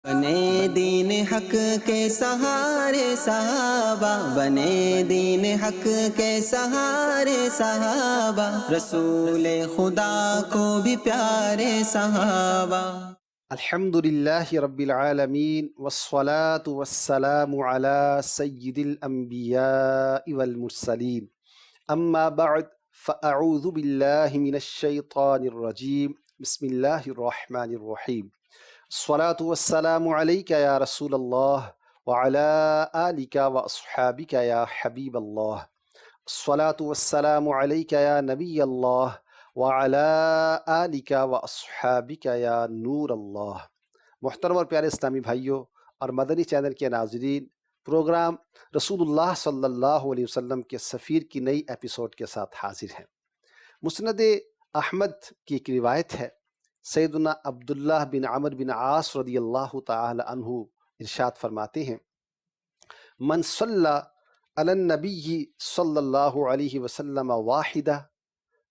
بنے دین حق کے سہارے صحابہ، بنے دین حق کے سہارے صحابہ، رسول خدا کو بھی پیارے صحابہ۔ الحمد للہ رب العالمین والصلاة والسلام علی سید الانبیاء والمرسلین، اما بعد فاعوذ باللہ من الشیطان الرجیم، بسم اللہ الرحمن الرحیم۔ الصلاة والسلام علیک یا رسول اللہ وعلی آلک واصحابک یا حبیب اللہ۔ الصلاة والسلام علیک یا نبی اللہ وعلی آلک واصحابک یا نور اللہ۔ محترم اور پیارے اسلامی بھائیوں اور مدنی چینل کے ناظرین، پروگرام رسول اللہ صلی اللہ علیہ وسلم کے سفیر کی نئی ایپیسوڈ کے ساتھ حاضر ہیں۔ مسند احمد کی ایک روایت ہے، سیدنا عبداللہ بن عمرو بن عاص رضی اللہ تعالی عنہ ارشاد فرماتے ہیں، من صلی علی النبی صلی اللہ علیہ وسلم واحدہ،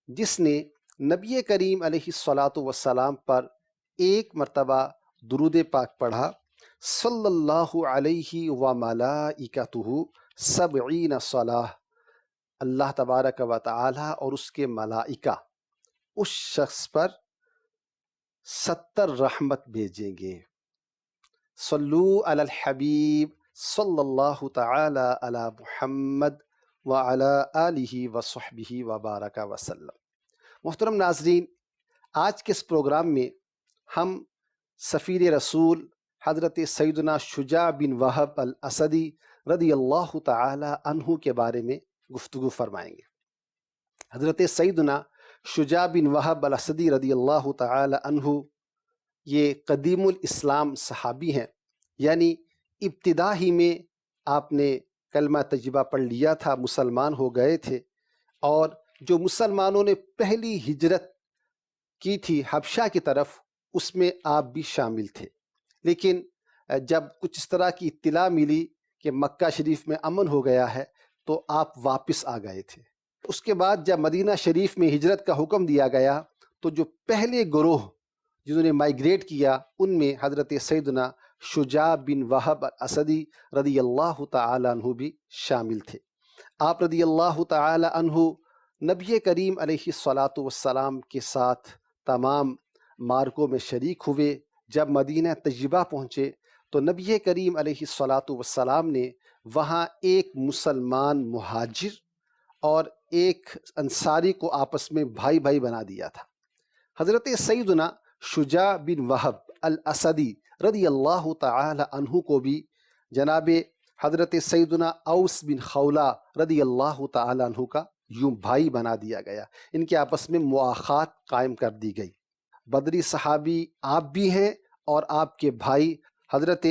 جس نے نبی کریم علیہ الصلاۃ والسلام پر ایک مرتبہ درود پاک پڑھا، صلی اللہ علیہ وملائکتہ سبعین صلاۃ، اللہ تبارک و تعالی اور اس کے ملائکہ اس شخص پر 70 رحمت بھیجیں گے۔ صلو علی الحبیب صلی اللہ تعالی علی محمد وعلی آلہ وصحبہ وبارک وسلم۔ محترم ناظرین، آج کے اس پروگرام میں ہم سفیر رسول حضرت سیدنا شجاع بن وہب الاسدی رضی اللہ تعالی عنہ کے بارے میں گفتگو فرمائیں گے۔ حضرت سیدنا شجاع بن وہب الاسدی رضی اللہ تعالی عنہ یہ قدیم الاسلام صحابی ہیں، یعنی ابتدا ہی میں آپ نے کلمہ طیبہ پڑھ لیا تھا، مسلمان ہو گئے تھے، اور جو مسلمانوں نے پہلی ہجرت کی تھی حبشہ کی طرف، اس میں آپ بھی شامل تھے۔ لیکن جب کچھ اس طرح کی اطلاع ملی کہ مکہ شریف میں امن ہو گیا ہے تو آپ واپس آ گئے تھے۔ اس کے بعد جب مدینہ شریف میں ہجرت کا حکم دیا گیا تو جو پہلے گروہ جنہوں نے مائیگریٹ کیا ان میں حضرت سیدنا شجاع بن وہب الاسدی رضی اللہ تعالی عنہ بھی شامل تھے۔ آپ رضی اللہ تعالی عنہ نبی کریم علیہ الصلاۃ والسلام کے ساتھ تمام مارکوں میں شریک ہوئے۔ جب مدینہ طیبہ پہنچے تو نبی کریم علیہ الصلاۃ والسلام نے وہاں ایک مسلمان مہاجر اور ایک انصاری کو آپس میں بھائی بھائی بنا دیا تھا۔ حضرت سیدنا شجاع بن وہب الاسدی رضی اللہ تعالی عنہ کو بھی جناب حضرت سیدنا اوس بن خولہ رضی اللہ تعالی عنہ کا یوں بھائی بنا دیا گیا۔ ان کے آپس میں مواخات قائم کر دی گئی۔ بدری صحابی آپ بھی ہیں اور آپ کے بھائی حضرت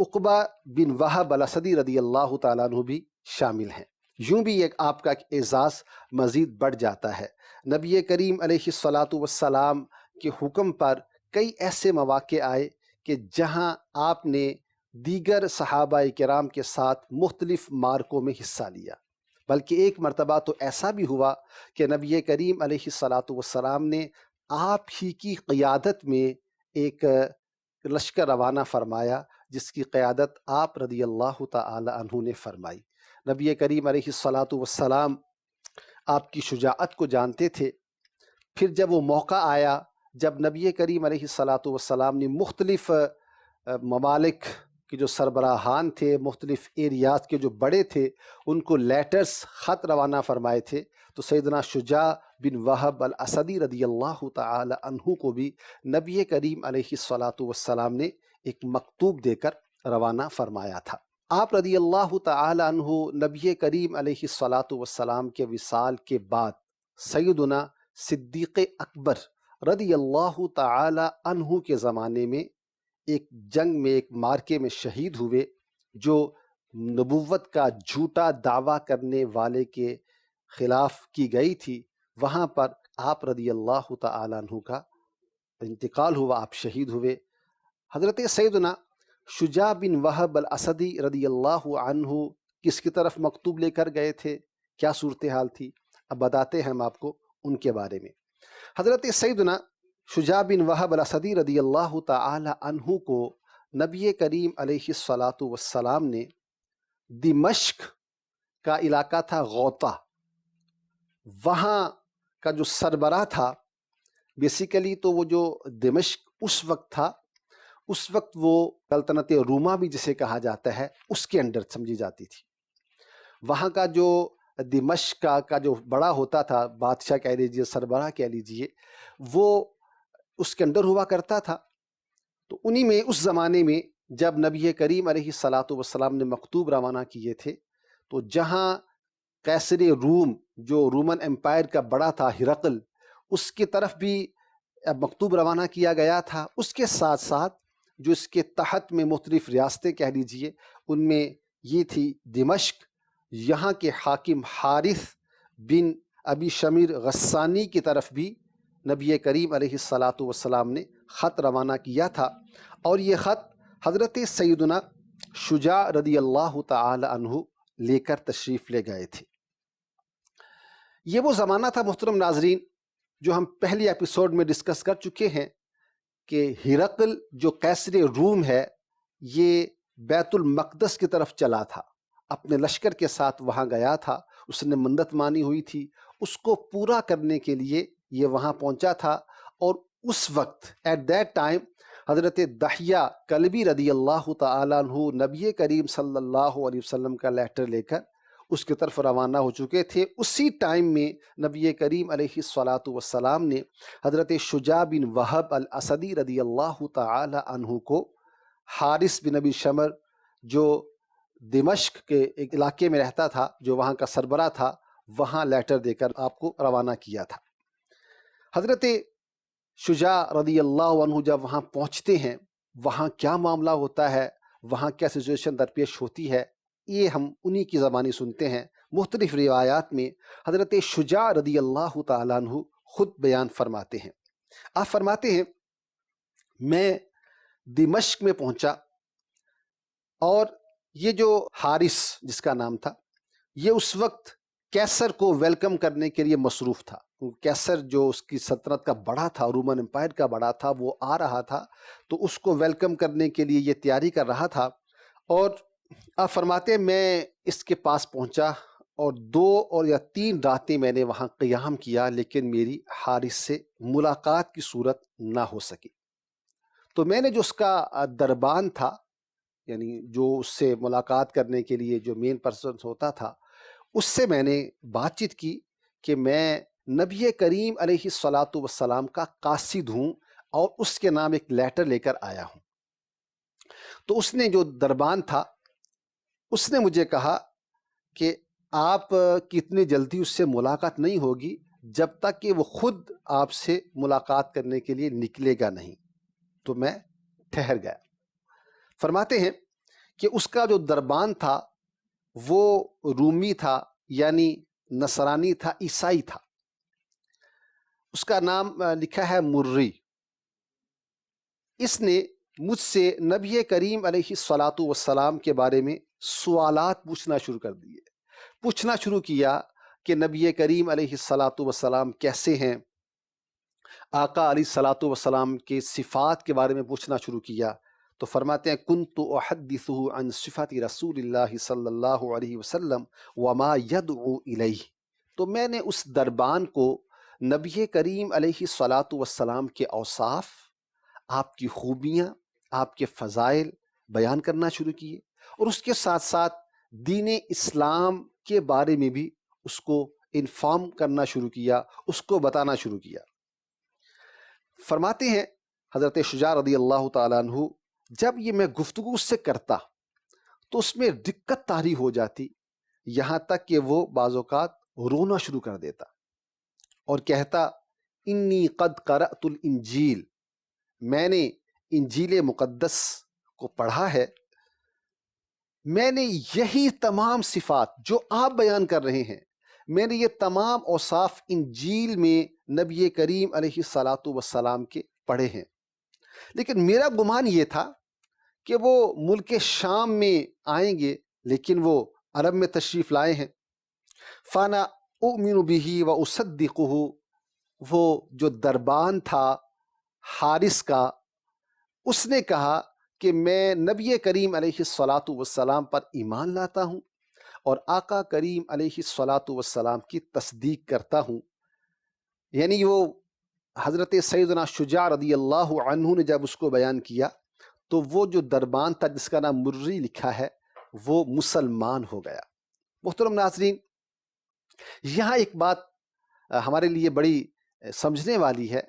عقبہ بن وہب الاسدی رضی اللہ تعالیٰ عنہ بھی شامل ہیں۔ یوں بھی ایک آپ کا اعزاز مزید بڑھ جاتا ہے۔ نبی کریم علیہ الصلاۃ والسلام کے حکم پر کئی ایسے مواقع آئے کہ جہاں آپ نے دیگر صحابہ کرام کے ساتھ مختلف مارکوں میں حصہ لیا، بلکہ ایک مرتبہ تو ایسا بھی ہوا کہ نبی کریم علیہ الصلاۃ والسلام نے آپ ہی کی قیادت میں ایک لشکر روانہ فرمایا، جس کی قیادت آپ رضی اللہ تعالی عنہ نے فرمائی۔ نبی کریم علیہ الصلاۃ والسلام آپ کی شجاعت کو جانتے تھے۔ پھر جب وہ موقع آیا جب نبی کریم علیہ الصلاۃ والسلام نے مختلف ممالک کے جو سربراہان تھے، مختلف ایریاز کے جو بڑے تھے، ان کو لیٹرز خط روانہ فرمائے تھے، تو سیدنا شجاع بن وہب الاسدی رضی اللہ تعالی عنہ کو بھی نبی کریم علیہ الصلاۃ والسلام نے ایک مکتوب دے کر روانہ فرمایا تھا۔ آپ رضی اللہ تعالی عنہ نبی کریم علیہ الصلاۃ والسلام کے وصال کے بعد سیدنا صدیق اکبر رضی اللہ تعالی عنہ کے زمانے میں ایک جنگ میں، ایک مارکے میں شہید ہوئے، جو نبوت کا جھوٹا دعویٰ کرنے والے کے خلاف کی گئی تھی۔ وہاں پر آپ رضی اللہ تعالی عنہ کا انتقال ہوا، آپ شہید ہوئے۔ حضرت سیدنا شجاع بن وہب الاسدی رضی اللہ عنہ کس کی طرف مکتوب لے کر گئے تھے، کیا صورتحال تھی، اب بتاتے ہیں ہم آپ کو ان کے بارے میں۔ حضرت سیدنا شجاع بن وہب الاسدی رضی اللہ تعالی عنہ کو نبی کریم علیہ السلام نے دمشق کا علاقہ تھا غوطہ، وہاں کا جو سربراہ تھا، بیسیکلی تو وہ جو دمشق اس وقت تھا، اس وقت وہ سلطنت روما بھی جسے کہا جاتا ہے اس کے انڈر سمجھی جاتی تھی۔ وہاں کا جو دمشق کا جو بڑا ہوتا تھا، بادشاہ کہہ لیجیے، سربراہ کہہ لیجیے، وہ اس کے انڈر ہوا کرتا تھا۔ تو انہی میں اس زمانے میں جب نبی کریم علیہ السلام نے مکتوب روانہ کیے تھے، تو جہاں قیصر روم جو رومن امپائر کا بڑا تھا ہرقل، اس کی طرف بھی مکتوب روانہ کیا گیا تھا۔ اس کے ساتھ ساتھ جو اس کے تحت میں مختلف ریاستیں کہہ لیجیے، ان میں یہ تھی دمشق، یہاں کے حاکم حارث بن ابی شمیر غسانی کی طرف بھی نبی کریم علیہ السلام نے خط روانہ کیا تھا، اور یہ خط حضرت سیدنا شجاع رضی اللہ تعالی عنہ لے کر تشریف لے گئے تھے۔ یہ وہ زمانہ تھا محترم ناظرین جو ہم پہلی ایپیسوڈ میں ڈسکس کر چکے ہیں کہ ہرقل جو قیصر روم ہے، یہ بیت المقدس کی طرف چلا تھا، اپنے لشکر کے ساتھ وہاں گیا تھا، اس نے منت مانی ہوئی تھی، اس کو پورا کرنے کے لیے یہ وہاں پہنچا تھا۔ اور اس وقت ایٹ دیٹ ٹائم حضرت دحیہ کلبی رضی اللہ تعالیٰ عنہ نبی کریم صلی اللہ علیہ وسلم کا لیٹر لے کر اس کی طرف روانہ ہو چکے تھے۔ اسی ٹائم میں نبی کریم علیہ السلام نے حضرت شجاع بن وہب الاسدی رضی اللہ تعالی عنہ کو حارث بن ابی شمر جو دمشق کے ایک علاقے میں رہتا تھا، جو وہاں کا سربراہ تھا، وہاں لیٹر دے کر آپ کو روانہ کیا تھا۔ حضرت شجاع رضی اللہ عنہ جب وہاں پہنچتے ہیں، وہاں کیا معاملہ ہوتا ہے، وہاں کیا سچویشن درپیش ہوتی ہے، یہ ہم انہی کی زبانی سنتے ہیں۔ مختلف روایات میں حضرت شجاع رضی اللہ تعالیٰ عنہ خود بیان فرماتے ہیں۔ آپ فرماتے ہیں، میں دمشق میں پہنچا، اور یہ جو حارث جس کا نام تھا، یہ اس وقت کیسر کو ویلکم کرنے کے لیے مصروف تھا۔ کیسر جو اس کی سلطنت کا بڑا تھا، رومن امپائر کا بڑا تھا، وہ آ رہا تھا، تو اس کو ویلکم کرنے کے لیے یہ تیاری کر رہا تھا۔ اور آپ فرماتے ہیں میں اس کے پاس پہنچا، اور 2 اور یا 3 راتیں میں نے وہاں قیام کیا، لیکن میری حارث سے ملاقات کی صورت نہ ہو سکی۔ تو میں نے جو اس کا دربان تھا، یعنی جو اس سے ملاقات کرنے کے لیے جو مین پرسن ہوتا تھا، اس سے میں نے بات چیت کی کہ میں نبی کریم علیہ السلام کا قاصد ہوں، اور اس کے نام ایک لیٹر لے کر آیا ہوں۔ تو اس نے جو دربان تھا، اس نے مجھے کہا کہ آپ کی اتنی جلدی اس سے ملاقات نہیں ہوگی جب تک کہ وہ خود آپ سے ملاقات کرنے کے لیے نکلے گا نہیں۔ تو میں ٹھہر گیا۔ فرماتے ہیں کہ اس کا جو دربان تھا وہ رومی تھا، یعنی نصرانی تھا، عیسائی تھا۔ اس کا نام لکھا ہے مری۔ اس نے مجھ سے نبی کریم علیہ السلام کے بارے میں سوالات پوچھنا شروع کر دیے، پوچھنا شروع کیا کہ نبی کریم علیہ السلام کیسے ہیں، آقا علیہ السلام کے صفات کے بارے میں پوچھنا شروع کیا۔ تو فرماتے ہیں کنت احدثہ عن صفات رسول اللہ صلی اللہ علیہ وسلم وما یدعو الیہ۔ تو میں نے اس دربان کو نبی کریم علیہ السلام کے اوصاف، آپ کی خوبیاں، آپ کے فضائل بیان کرنا شروع کیے، اور اس کے ساتھ ساتھ دین اسلام کے بارے میں بھی اس کو انفارم کرنا شروع کیا، اس کو بتانا شروع کیا۔ فرماتے ہیں حضرت شجاع رضی اللہ تعالیٰ عنہ، جب یہ میں گفتگو اس سے کرتا تو اس میں دقت طاری ہو جاتی، یہاں تک کہ وہ بعض اوقات رونا شروع کر دیتا اور کہتا انی قد قرأت الانجیل، میں نے انجیل مقدس کو پڑھا ہے، میں نے یہی تمام صفات جو آپ بیان کر رہے ہیں، میں نے یہ تمام اوصاف انجیل میں نبی کریم علیہ السلام کے پڑھے ہیں، لیکن میرا گمان یہ تھا کہ وہ ملک شام میں آئیں گے، لیکن وہ عرب میں تشریف لائے ہیں۔ فانا اؤمن به واصدقه، وہ جو دربان تھا حارث کا، اس نے کہا کہ میں نبی کریم علیہ الصلاۃ والسلام پر ایمان لاتا ہوں اور آقا کریم علیہ الصلاۃ والسلام کی تصدیق کرتا ہوں. یعنی وہ حضرت سیدنا شجاع رضی اللہ عنہ نے جب اس کو بیان کیا تو وہ جو دربان تھا جس کا نام مرری لکھا ہے وہ مسلمان ہو گیا. محترم ناظرین، یہاں ایک بات ہمارے لیے بڑی سمجھنے والی ہے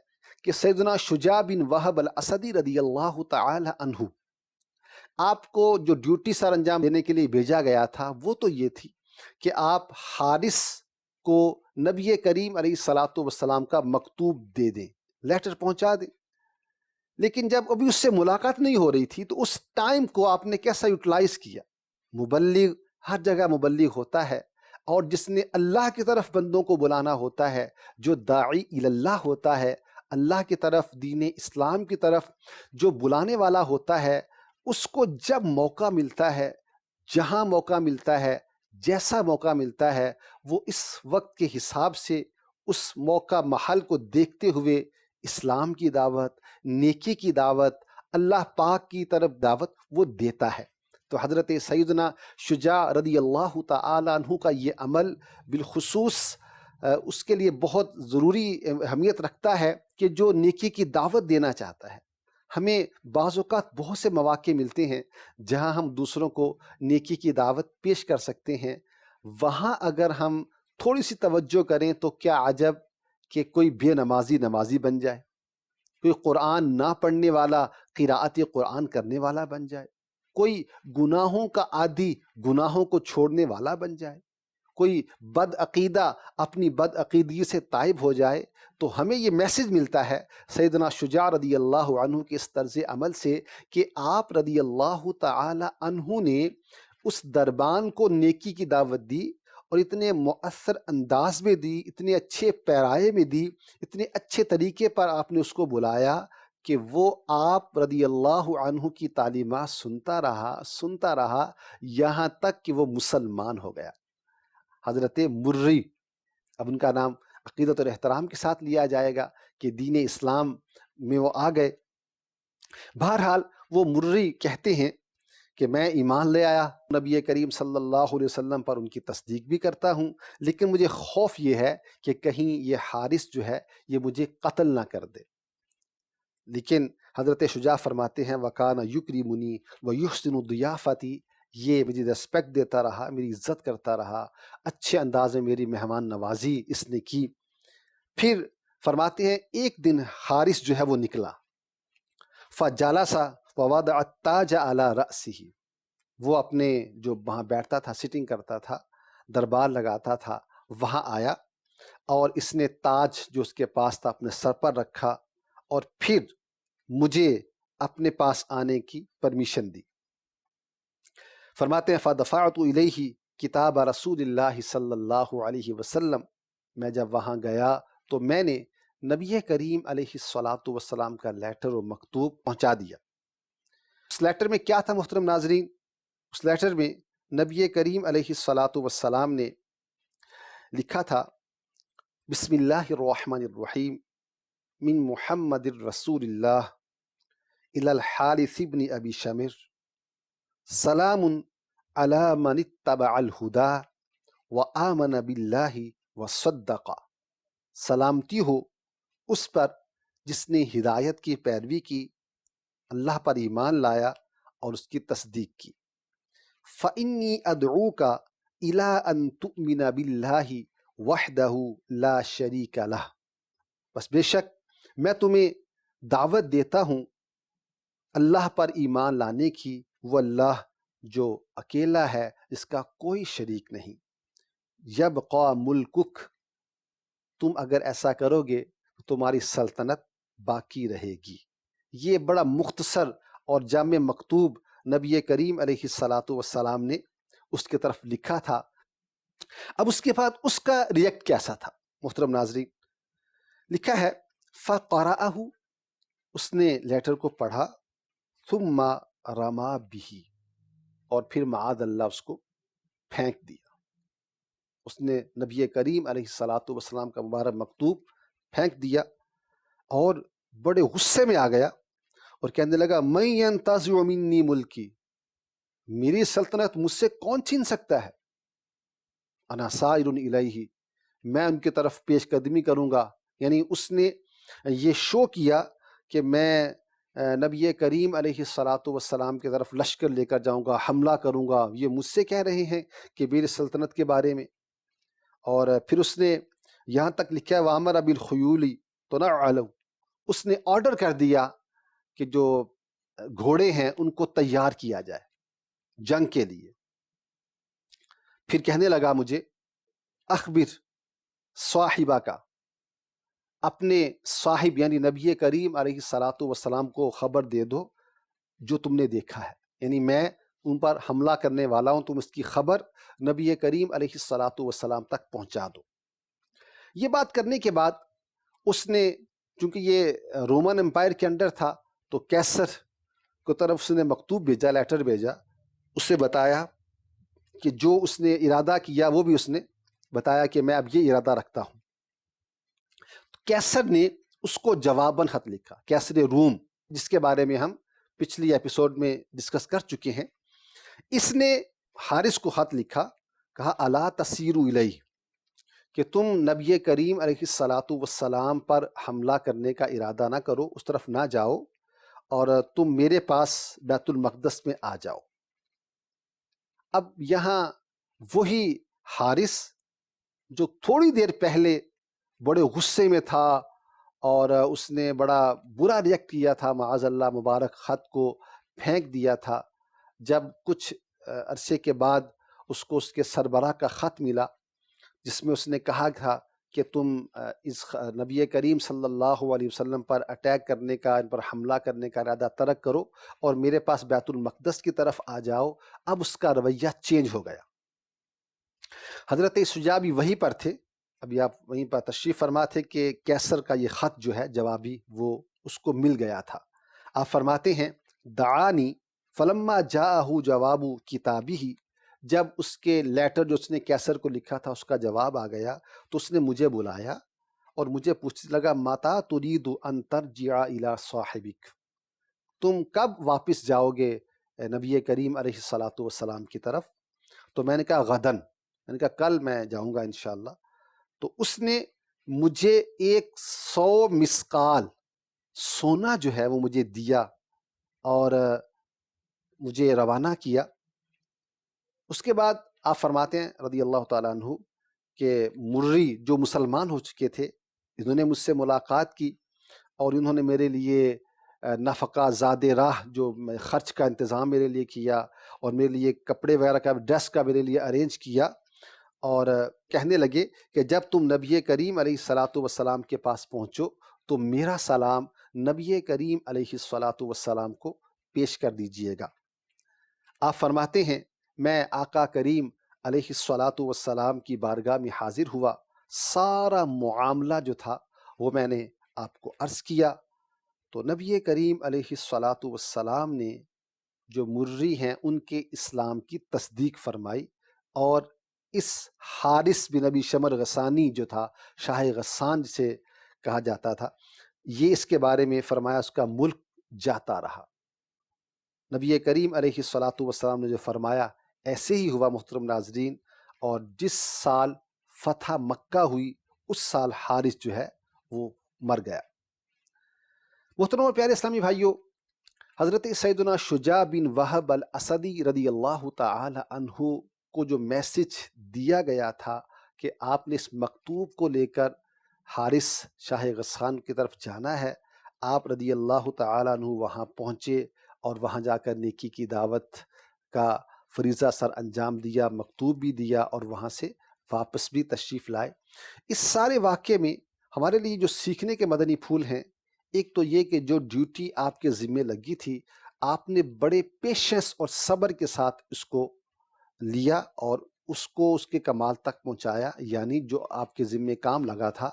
کہ سیدنا شجاع بن وہب الاسدی رضی اللہ تعالی عنہ، آپ کو جو ڈیوٹی سر انجام دینے کے لیے بھیجا گیا تھا وہ تو یہ تھی کہ آپ حارث کو نبی کریم علیہ الصلاۃ والسلام کا مکتوب دے دیں، لیٹر پہنچا دیں. لیکن جب ابھی اس سے ملاقات نہیں ہو رہی تھی تو اس ٹائم کو آپ نے کیسا یوٹیلائز کیا؟ مبلغ ہر جگہ مبلغ ہوتا ہے، اور جس نے اللہ کی طرف بندوں کو بلانا ہوتا ہے، جو داعی اللہ ہوتا ہے، اللہ کی طرف، دین اسلام کی طرف جو بلانے والا ہوتا ہے، اس کو جب موقع ملتا ہے، جہاں موقع ملتا ہے، جیسا موقع ملتا ہے، وہ اس وقت کے حساب سے اس موقع محل کو دیکھتے ہوئے اسلام کی دعوت، نیکی کی دعوت، اللہ پاک کی طرف دعوت وہ دیتا ہے. تو حضرت سیدنا شجاع رضی اللہ تعالی عنہ کا یہ عمل بالخصوص اس کے لیے بہت ضروری اہمیت رکھتا ہے کہ جو نیکی کی دعوت دینا چاہتا ہے. ہمیں بعض اوقات بہت سے مواقع ملتے ہیں جہاں ہم دوسروں کو نیکی کی دعوت پیش کر سکتے ہیں. وہاں اگر ہم تھوڑی سی توجہ کریں تو کیا عجب کہ کوئی بے نمازی بن جائے، کوئی قرآن نہ پڑھنے والا قراءت قرآن کرنے والا بن جائے، کوئی گناہوں کا عادی گناہوں کو چھوڑنے والا بن جائے، کوئی بد عقیدہ اپنی بد عقیدگی سے تائب ہو جائے. تو ہمیں یہ میسج ملتا ہے سیدنا شجاع رضی اللہ عنہ کے اس طرز عمل سے کہ آپ رضی اللہ تعالی عنہ نے اس دربان کو نیکی کی دعوت دی، اور اتنے مؤثر انداز میں دی، اتنے اچھے پیرائے میں دی، اتنے اچھے طریقے پر آپ نے اس کو بلایا کہ وہ آپ رضی اللہ عنہ کی تعلیمات سنتا رہا یہاں تک کہ وہ مسلمان ہو گیا. حضرت مرری، اب ان کا نام عقیدت اور احترام کے ساتھ لیا جائے گا کہ دین اسلام میں وہ آ گئے. بہرحال وہ مرری کہتے ہیں کہ میں ایمان لے آیا نبی کریم صلی اللہ علیہ وسلم پر، ان کی تصدیق بھی کرتا ہوں، لیکن مجھے خوف یہ ہے کہ کہیں یہ حارث جو ہے یہ مجھے قتل نہ کر دے. لیکن حضرت شجاع فرماتے ہیں وَكَانَ يُكْرِمُنِي وَيُحْسِنُ ضِيَافَتِي، یہ مجھے رسپیکٹ دیتا رہا، میری عزت کرتا رہا، اچھے انداز میں میری مہمان نوازی اس نے کی. پھر فرماتے ہیں ایک دن حارث جو ہے وہ نکلا، فَجَلَسَ وَوَضَعَ التَّاجَ عَلَى رَأْسِهِ، وہ اپنے جو وہاں بیٹھتا تھا، سٹنگ کرتا تھا، دربار لگاتا تھا، وہاں آیا اور اس نے تاج جو اس کے پاس تھا اپنے سر پر رکھا، اور پھر مجھے اپنے پاس آنے کی پرمیشن دی. فرماتے ہیں فَدَفَعْتُ إِلَيْهِ کتاب رسول اللہ صلی اللہ علیہ وسلم، میں جب وہاں گیا تو میں نے نبی کریم علیہ الصلاۃ والسلام کا لیٹر و مکتوب پہنچا دیا. اس لیٹر میں کیا تھا محترم ناظرین؟ اس لیٹر میں نبی کریم علیہ الصلاۃ والسلام نے لکھا تھا بسم اللہ الرحمن الرحیم من محمد الرسول اللہ الی الحارث بن ابی شمر سلام علی من اتبع الہدی وآمن باللہ وصدق، سلامتی ہو اس پر جس نے ہدایت کی پیروی کی، اللہ پر ایمان لایا اور اس کی تصدیق کی. فإنی ادعوک الی ان تؤمن باللہ وحدہ لا شریک لہ، بس بے شک میں تمہیں دعوت دیتا ہوں اللہ پر ایمان لانے کی، وہ اللہ جو اکیلا ہے، جس کا کوئی شریک نہیں. یبقی ملکک، تم اگر ایسا کرو گے تو تمہاری سلطنت باقی رہے گی. یہ بڑا مختصر اور جامع مکتوب نبی کریم علیہ الصلاۃ والسلام نے اس کی طرف لکھا تھا. اب اس کے بعد اس کا ریئیکٹ کیسا تھا محترم ناظرین؟ لکھا ہے فَقَرَأَهُ، اس نے لیٹر کو پڑھا، ثُمَّ رَمَا بِهِ، اور پھر معاذ اللہ اس کو پھینک دیا. اس نے نبی کریم علیہ الصلاۃ والسلام کا مبارک مکتوب پھینک دیا اور بڑے غصے میں آ گیا اور کہنے لگا من ینتزع منی ملکی، میری سلطنت مجھ سے کون چھین سکتا ہے، انا سائر الیہ، میں ان کی طرف پیش قدمی کروں گا. یعنی اس نے یہ شو کیا کہ میں نبی کریم علیہ الصلاۃ والسلام کی طرف لشکر لے کر جاؤں گا، حملہ کروں گا، یہ مجھ سے کہہ رہے ہیں کہ میری سلطنت کے بارے میں. اور پھر اس نے یہاں تک لکھا ہے وَأَمَرَ بِالْخُيُولِ تُنَعَّلُ، اس نے آرڈر کر دیا کہ جو گھوڑے ہیں ان کو تیار کیا جائے جنگ کے لیے. پھر کہنے لگا مجھے اخبر صاحبہ کا، اپنے صاحب یعنی نبی کریم علیہ الصلاۃ والسلام کو خبر دے دو جو تم نے دیکھا ہے، یعنی میں ان پر حملہ کرنے والا ہوں، تم اس کی خبر نبی کریم علیہ الصلاۃ والسلام تک پہنچا دو. یہ بات کرنے کے بعد اس نے، چونکہ یہ رومن امپائر کے انڈر تھا، تو کیسر کو طرف اس نے مکتوب بھیجا، لیٹر بھیجا، اسے بتایا کہ جو اس نے ارادہ کیا وہ بھی اس نے بتایا کہ میں اب یہ ارادہ رکھتا ہوں. کیسر نے اس کو جواباً خط لکھا، کیسر روم، جس کے بارے میں ہم پچھلی ایپیسوڈ میں ڈسکس کر چکے ہیں. اس نے حارث کو خط لکھا، کہا الا تسیروا الیہ، کہ تم نبی کریم علیہ الصلاۃ والسلام پر حملہ کرنے کا ارادہ نہ کرو، اس طرف نہ جاؤ، اور تم میرے پاس بیت المقدس میں آ جاؤ. اب یہاں وہی حارث جو تھوڑی دیر پہلے بڑے غصے میں تھا اور اس نے بڑا برا ریئیکٹ کیا تھا، معاذ اللہ مبارک خط کو پھینک دیا تھا، جب کچھ عرصے کے بعد اس کو اس کے سربراہ کا خط ملا جس میں اس نے کہا تھا کہ تم اس نبی کریم صلی اللہ علیہ وسلم پر اٹیک کرنے کا، ان پر حملہ کرنے کا ارادہ ترک کرو اور میرے پاس بیت المقدس کی طرف آ جاؤ. اب اس کا رویہ چینج ہو گیا. حضرت شجاع بھی وہیں پر تھے، ابھی آپ وہیں پر تشریف فرما تھے کہ کیسر کا یہ خط جو ہے جوابی وہ اس کو مل گیا تھا. آپ فرماتے ہیں دعانی فلما جاءہ جواب کتابہ، جب اس کے لیٹر جو اس نے کیسر کو لکھا تھا اس کا جواب آ گیا تو اس نے مجھے بلایا اور مجھے پوچھنے لگا متا ترید ان ترجع الی صاحبک، تم کب واپس جاؤ گے نبی کریم علیہ الصلاۃ والسلام کی طرف؟ تو میں نے کہا غدن، میں نے کہا کل میں جاؤں گا انشاءاللہ. تو اس نے مجھے 100 مسقال سونا جو ہے وہ مجھے دیا اور مجھے روانہ کیا. اس کے بعد آپ فرماتے ہیں رضی اللہ تعالیٰ عنہ کہ مری جو مسلمان ہو چکے تھے، انہوں نے مجھ سے ملاقات کی اور انہوں نے میرے لیے نفقہ زاد راہ جو خرچ کا انتظام میرے لیے کیا اور میرے لیے کپڑے وغیرہ کا، ڈریس کا میرے لیے ارینج کیا، اور کہنے لگے کہ جب تم نبی کریم علیہ الصلاۃ والسلام کے پاس پہنچو تو میرا سلام نبی کریم علیہ الصلاۃ والسلام کو پیش کر دیجئے گا. آپ فرماتے ہیں میں آقا کریم علیہ الصلاۃ والسلام کی بارگاہ میں حاضر ہوا، سارا معاملہ جو تھا وہ میں نے آپ کو عرض کیا. تو نبی کریم علیہ الصلاۃ والسلام نے جو مری ہیں ان کے اسلام کی تصدیق فرمائی، اور اس حارث بن ابی شمر غسانی جو تھا، شاہ غسان جسے کہا جاتا تھا، یہ اس کے بارے میں فرمایا اس کا ملک جاتا رہا. نبی کریم علیہ الصلاۃ والسلام نے جو فرمایا ایسے ہی ہوا محترم ناظرین. اور جس سال فتح مکہ ہوئی اس سال حارث جو ہے وہ مر گیا. محترم اور پیارے اسلامی بھائیوں، حضرت سیدنا شجاع بن وہب الاسدی رضی اللہ تعالی عنہ کو جو میسج دیا گیا تھا کہ آپ نے اس مکتوب کو لے کر حارث شاہ غسان کی طرف جانا ہے، آپ رضی اللہ تعالی عنہ وہاں پہنچے اور وہاں جا کر نیکی کی دعوت کا فریضہ سر انجام دیا، مکتوب بھی دیا اور وہاں سے واپس بھی تشریف لائے. اس سارے واقعے میں ہمارے لیے جو سیکھنے کے مدنی پھول ہیں، ایک تو یہ کہ جو ڈیوٹی آپ کے ذمے لگی تھی آپ نے بڑے پیشنس اور صبر کے ساتھ اس کو لیا اور اس کو اس کے کمال تک پہنچایا. یعنی جو آپ کے ذمے کام لگا تھا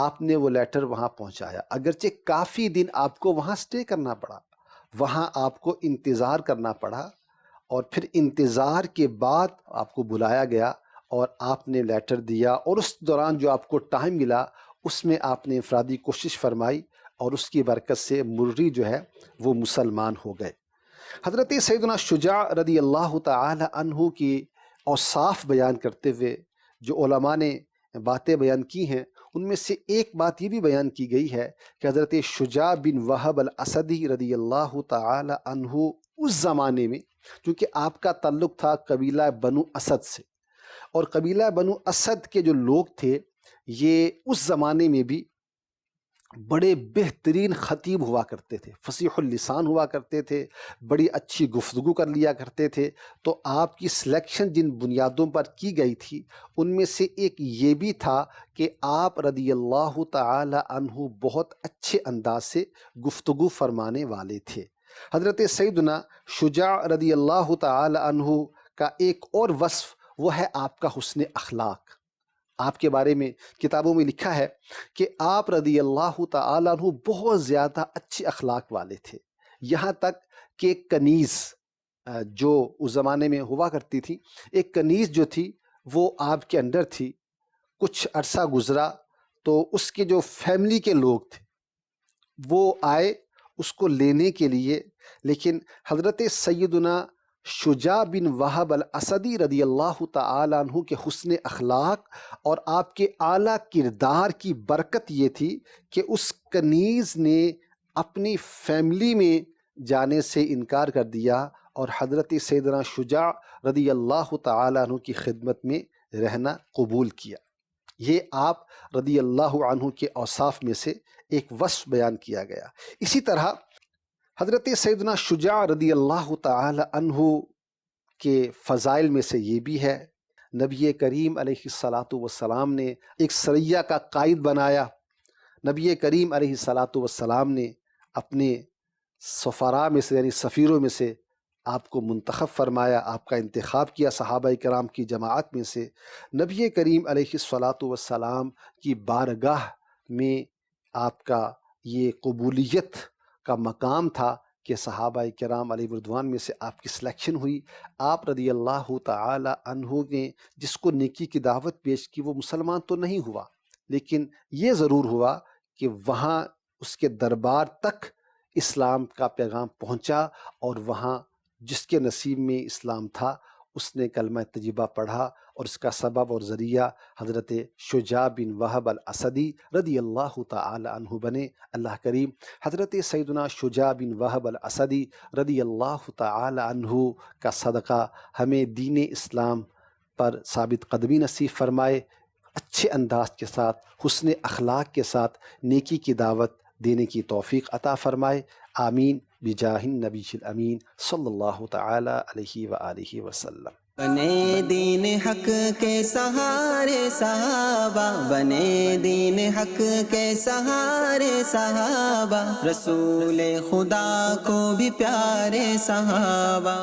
آپ نے وہ لیٹر وہاں پہنچایا، اگرچہ کافی دن آپ کو وہاں سٹے کرنا پڑا، وہاں آپ کو انتظار کرنا پڑا، اور پھر انتظار کے بعد آپ کو بلایا گیا اور آپ نے لیٹر دیا، اور اس دوران جو آپ کو ٹائم ملا اس میں آپ نے انفرادی کوشش فرمائی اور اس کی برکت سے مرری جو ہے وہ مسلمان ہو گئے۔ حضرت سیدنا شجاع رضی اللہ تعالی عنہ کی اوصاف بیان کرتے ہوئے جو علماء نے باتیں بیان کی ہیں، ان میں سے ایک بات یہ بھی بیان کی گئی ہے کہ حضرت شجاع بن وہب الاسدی رضی اللہ تعالی عنہ اس زمانے میں، چونکہ آپ کا تعلق تھا قبیلہ بنو اسد سے، اور قبیلہ بنو اسد کے جو لوگ تھے یہ اس زمانے میں بھی بڑے بہترین خطیب ہوا کرتے تھے، فصیح اللسان ہوا کرتے تھے، بڑی اچھی گفتگو کر لیا کرتے تھے۔ تو آپ کی سلیکشن جن بنیادوں پر کی گئی تھی ان میں سے ایک یہ بھی تھا کہ آپ رضی اللہ تعالی عنہ بہت اچھے انداز سے گفتگو فرمانے والے تھے۔ حضرت سیدنا شجاع رضی اللہ تعالی عنہ کا ایک اور وصف وہ ہے آپ کا حسن اخلاق۔ آپ کے بارے میں کتابوں میں لکھا ہے کہ آپ رضی اللہ تعالیٰ عنہ بہت زیادہ اچھے اخلاق والے تھے، یہاں تک کہ ایک کنیز جو اس زمانے میں ہوا کرتی تھی، ایک کنیز جو تھی وہ آپ کے انڈر تھی۔ کچھ عرصہ گزرا تو اس کے جو فیملی کے لوگ تھے وہ آئے اس کو لینے کے لیے، لیکن حضرت سیدنا شجاع بن وہب الاسدی رضی اللہ تعالیٰ عنہ کے حسن اخلاق اور آپ کے اعلیٰ کردار کی برکت یہ تھی کہ اس کنیز نے اپنی فیملی میں جانے سے انکار کر دیا اور حضرت سیدنا شجاع رضی اللہ تعالیٰ عنہ کی خدمت میں رہنا قبول کیا۔ یہ آپ رضی اللہ عنہ کے اوصاف میں سے ایک وصف بیان کیا گیا۔ اسی طرح حضرت سیدنا شجاع رضی اللہ تعالی عنہ کے فضائل میں سے یہ بھی ہے، نبی کریم علیہ الصلاۃ والسلام نے ایک سریہ کا قائد بنایا۔ نبی کریم علیہ الصلاۃ والسلام نے اپنے سفراء میں سے یعنی سفیروں میں سے آپ کو منتخب فرمایا، آپ کا انتخاب کیا صحابہ کرام کی جماعت میں سے۔ نبی کریم علیہ الصلاۃ والسلام کی بارگاہ میں آپ کا یہ قبولیت کا مقام تھا کہ صحابہ کرام علیہ رضوان میں سے آپ کی سلیکشن ہوئی۔ آپ رضی اللہ تعالی عنہ نے جس کو نیکی کی دعوت پیش کی وہ مسلمان تو نہیں ہوا، لیکن یہ ضرور ہوا کہ وہاں اس کے دربار تک اسلام کا پیغام پہنچا، اور وہاں جس کے نصیب میں اسلام تھا اس نے کلمہ طیبہ پڑھا، اور اس کا سبب اور ذریعہ حضرت شجاع بن وہب الاسدی رضی اللہ تعالی عنہ بنے۔ اللہ کریم حضرت سیدنا شجاع بن وہب الاسدی رضی اللہ تعالی عنہ کا صدقہ ہمیں دین اسلام پر ثابت قدمی نصیب فرمائے، اچھے انداز کے ساتھ حسن اخلاق کے ساتھ نیکی کی دعوت دینے کی توفیق عطا فرمائے۔ آمین بجاہ النبی الامین صلی اللہ تعالی علیہ وآلہ وسلم۔ بنے دین حق کے سہارے صحابہ، بنے دین حق کے سہارے صحابہ، رسول خدا کو بھی پیارے صحابہ۔